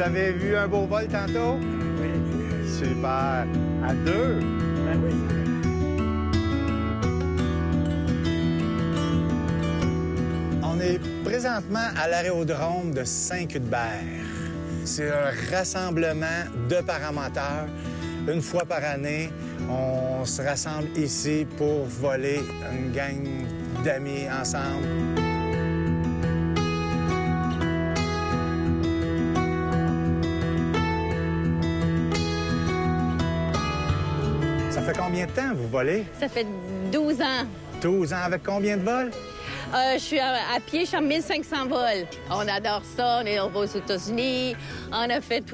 Vous avez vu un beau vol tantôt? Oui. Super. À deux? Ben oui. On est présentement à l'aérodrome de Saint-Cuthbert. C'est un rassemblement de paramonteurs. Une fois par année, on se rassemble ici pour voler une gang d'amis ensemble. Ça fait combien de temps vous volez? Ça fait 12 ans. 12 ans. Avec combien de vols? Je suis à pied, je suis à 1500 vols. On adore ça, on va aux États-Unis. On a fait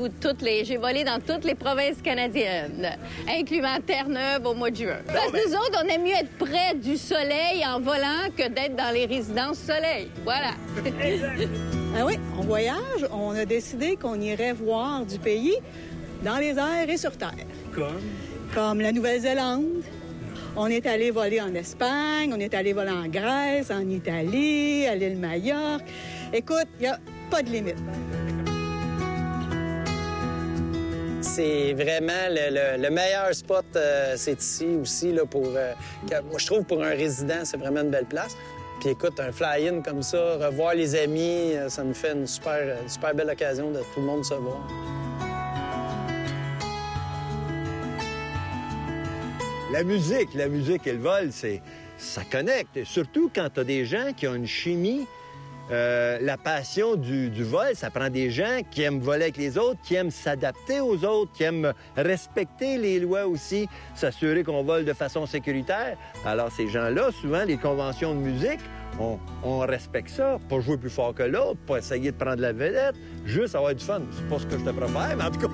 j'ai volé dans toutes les provinces canadiennes, incluant Terre-Neuve au mois de juin. Parce que nous autres, on aime mieux être près du soleil en volant que d'être dans les résidences soleil. Voilà. Ah oui, on voyage. On a décidé qu'on irait voir du pays dans les airs et sur terre. Comme la Nouvelle-Zélande. On est allé voler en Espagne, on est allé voler en Grèce, en Italie, à l'île Majorque. Écoute, il n'y a pas de limite. C'est vraiment le meilleur spot, c'est ici aussi, là, moi, je trouve pour un résident, c'est vraiment une belle place. Puis écoute, un fly-in comme ça, revoir les amis, ça nous fait une super belle occasion de tout le monde se voir. La musique et le vol, ça connecte. Surtout quand tu as des gens qui ont une chimie, la passion du vol, ça prend des gens qui aiment voler avec les autres, qui aiment s'adapter aux autres, qui aiment respecter les lois aussi, s'assurer qu'on vole de façon sécuritaire. Alors ces gens-là, souvent, les conventions de musique, on respecte ça. Pas jouer plus fort que l'autre, pas essayer de prendre la vedette, juste avoir du fun. C'est pas ce que je te préfère, mais en tout cas...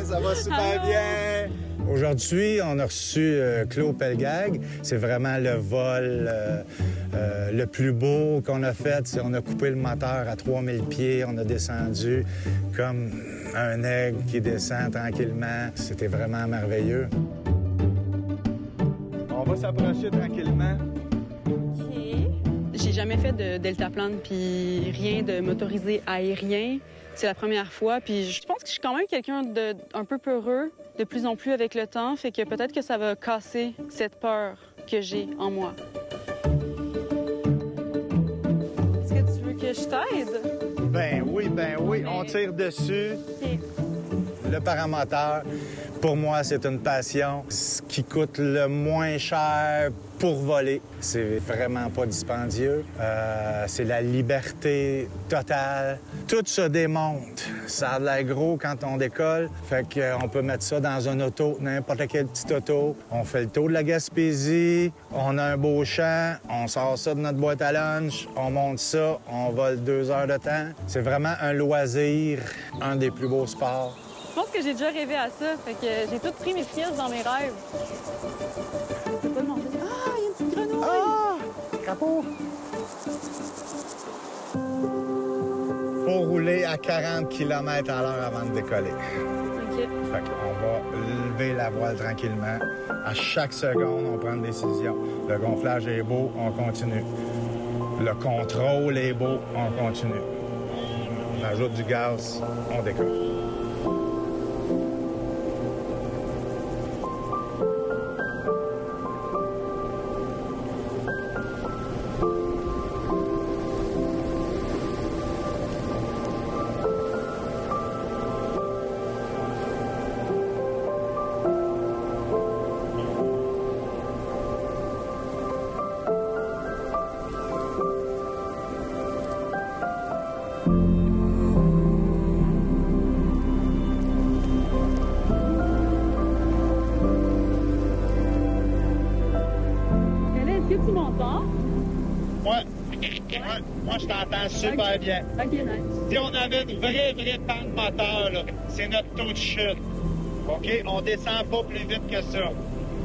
Ça va super bien. Aujourd'hui, on a reçu Claude Pelgag. C'est vraiment le vol le plus beau qu'on a fait. On a coupé le moteur à 3000 pieds. On a descendu comme un aigle qui descend tranquillement. C'était vraiment merveilleux. On va s'approcher tranquillement. J'ai jamais fait de deltaplane puis rien de motorisé aérien. C'est la première fois, puis je pense que je suis quand même quelqu'un d'un peu peureux, de plus en plus avec le temps, fait que peut-être que ça va casser cette peur que j'ai en moi. Est-ce que tu veux que je t'aide? Ben oui, on tire dessus. Okay. Le paramoteur, pour moi, c'est une passion. Ce qui coûte le moins cher pour voler, c'est vraiment pas dispendieux. C'est la liberté totale. Tout se démonte. Ça a l'air gros quand on décolle. Fait qu'on peut mettre ça dans un auto, n'importe quel petit auto. On fait le tour de la Gaspésie. On a un beau champ. On sort ça de notre boîte à lunch. On monte ça. On vole 2 heures de temps. C'est vraiment un loisir, un des plus beaux sports. Je pense que j'ai déjà rêvé à ça, fait que j'ai tout pris mes pièces dans mes rêves. Je peux pas demander. Ah, il y a une petite grenouille! Ah! Crapaud! Faut rouler à 40 km à l'heure avant de décoller. OK. Fait qu'on va lever la voile tranquillement. À chaque seconde, on prend une décision. Le gonflage est beau, on continue. Le contrôle est beau, on continue. On ajoute du gaz, on décolle. Moi, je t'entends super bien. OK, nice. Si on avait une vraie panne moteur, là, c'est notre taux de chute. OK? On descend pas plus vite que ça.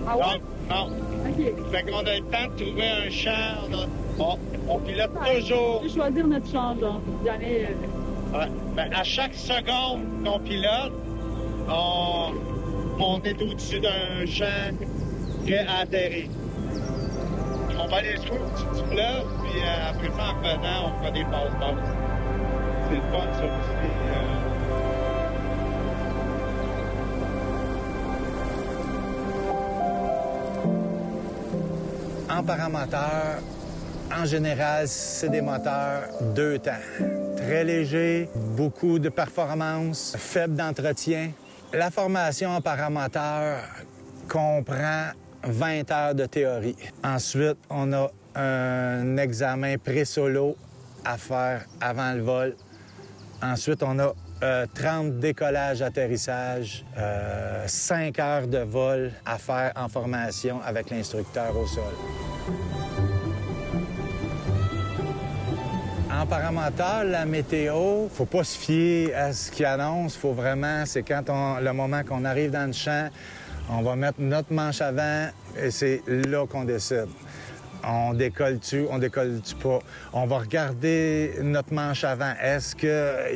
Ah ouais? Non. OK. Fait qu'on a le temps de trouver un champ. On pilote toujours. On peut choisir notre champ, genre. Jamais... Ouais. Ben, à chaque seconde qu'on pilote, on est au-dessus d'un champ prêt à atterrir. On va aller jouer au-dessus du fleuve, puis après ça, en revenant, on fera des passes-passes. C'est le fun, ça aussi. En paramoteur, en général, c'est des moteurs 2 temps. Très légers, beaucoup de performance, faible d'entretien. La formation en paramoteur comprend 20 heures de théorie. Ensuite, on a un examen pré-solo à faire avant le vol. Ensuite, on a 30 décollages, atterrissages, 5 heures de vol à faire en formation avec l'instructeur au sol. En paramoteur, la météo, faut pas se fier à ce qu'il annonce. Faut vraiment, c'est quand le moment qu'on arrive dans le champ, on va mettre notre manche avant et c'est là qu'on décide. On décolle-tu pas? On va regarder notre manche avant. Est-ce qu'il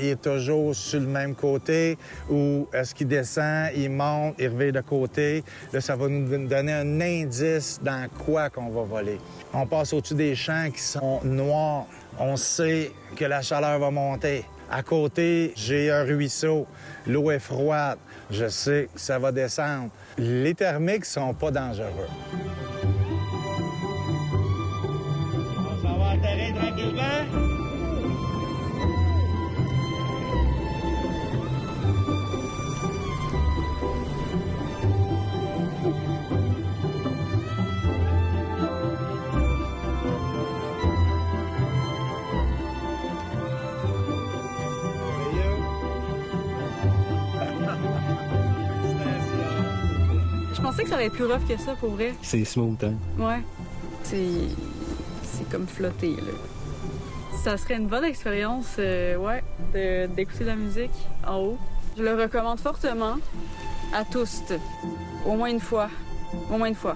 est toujours sur le même côté ou est-ce qu'il descend, il monte, il revient de côté? Là, ça va nous donner un indice dans quoi qu'on va voler. On passe au-dessus des champs qui sont noirs. On sait que la chaleur va monter. À côté, j'ai un ruisseau. L'eau est froide. Je sais que ça va descendre. Les thermiques sont pas dangereux. Ça va atterrir tranquillement. Je pensais que ça allait être plus rough que ça, pour vrai. C'est smooth, hein? Ouais. C'est comme flotter, là. Ça serait une bonne expérience, ouais, d'écouter de la musique en haut. Je le recommande fortement à tous. Au moins une fois. Au moins une fois.